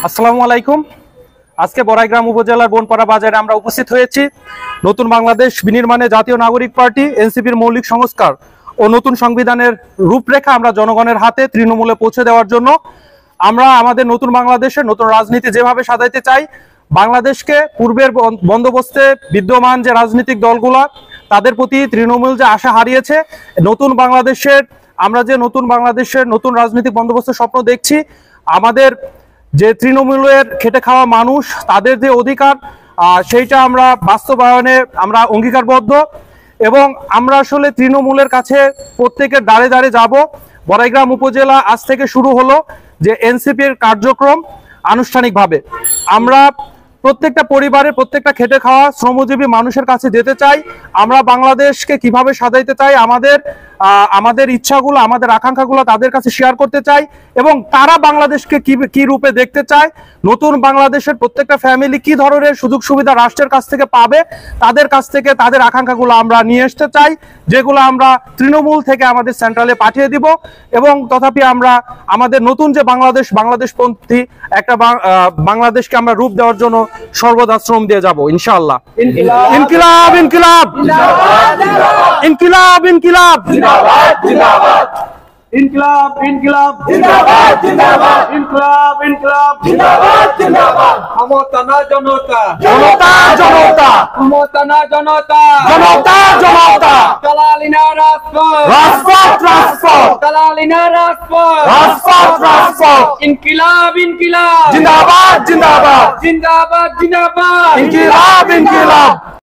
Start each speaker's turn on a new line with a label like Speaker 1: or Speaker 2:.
Speaker 1: আসসালামু আলাইকুম। আজকে বড়াইগ্রাম উপজেলার বনপাড়া বাজারে আমরা উপস্থিত হয়েছি নতুন বাংলাদেশ বিনির্মাণে জাতীয় নাগরিক পার্টি এনসিপির মৌলিক সংস্কার ও নতুন সংবিধানের রূপরেখা আমরা জনগণের হাতে তৃণমূলে পৌঁছে দেওয়ার জন্য। আমরা আমাদের নতুন বাংলাদেশের নতুন রাজনীতি যেভাবে সাজাইতে চাই, বাংলাদেশকে পূর্বের বন্দোবস্তে বিদ্যমান যে রাজনৈতিক দলগুলা তাদের প্রতি তৃণমূল যে আশা হারিয়েছে, নতুন বাংলাদেশের আমরা যে নতুন বাংলাদেশের নতুন রাজনৈতিক বন্দোবস্তের স্বপ্ন দেখছি, আমাদের যে তৃণমূলের খেটে খাওয়া মানুষ তাদের যে অধিকার সেইটা আমরা বাস্তবায়নে আমরা অঙ্গীকারবদ্ধ এবং আমরা আসলে তৃণমূলের কাছে প্রত্যেকের দাঁড়ে দাঁড়ে যাব। বড়াইগ্রাম উপজেলা আজ থেকে শুরু হলো যে এনসিপির কার্যক্রম আনুষ্ঠানিকভাবে। আমরা প্রত্যেকটা পরিবারের প্রত্যেকটা খেটে খাওয়া শ্রমজীবী মানুষের কাছে যেতে চাই, আমরা বাংলাদেশকে কিভাবে সাজাইতে চাই, আমাদের ইচ্ছাগুলো আমাদের আকাঙ্ক্ষাগুলো তাদের কাছে শেয়ার করতে চাই এবং তারা বাংলাদেশকে কি রূপে দেখতে চায়, নতুন বাংলাদেশের প্রত্যেকটা ফ্যামিলি কি ধরনের সুযোগ সুবিধা রাষ্ট্রের কাছ থেকে পাবে, তাদের কাছ থেকে তাদের আকাঙ্ক্ষাগুলো আমরা নিয়ে আসতে চাই, যেগুলো আমরা তৃণমূল থেকে আমাদের সেন্ট্রালে পাঠিয়ে দিব এবং তথাপি আমরা আমাদের নতুন যে বাংলাদেশপন্থী একটা বাংলাদেশকে আমরা রূপ দেওয়ার জন্য সর্বদা শ্রম দিয়ে যাব ইনশাআল্লাহ। ইনকিলাব ইনকিলাব ইনকিলাব ইনকিলাব
Speaker 2: ইনকিলাব ইনকিলাব জিন্দাবাদ জিন্দাবাদ ইনকিলাব ইনকিলাব জিন্দাবাদ জিন্দাবাদ ক্ষমতা না জনতা
Speaker 1: জনতা জনতা
Speaker 2: ক্ষমতা না জনতা
Speaker 1: জনতা জনতা
Speaker 2: দালালিনা রাজপথ
Speaker 1: রাজপথ রাজপথ
Speaker 2: দালালিনা রাজপথ
Speaker 1: রাজপথ রাজপথ
Speaker 2: ইনকিলাব ইনকিলাব
Speaker 1: জিন্দাবাদ জিন্দাবাদ
Speaker 2: জিন্দাবাদ জিন্দাবাদ
Speaker 1: ইনকিলাব ইনকিলাব।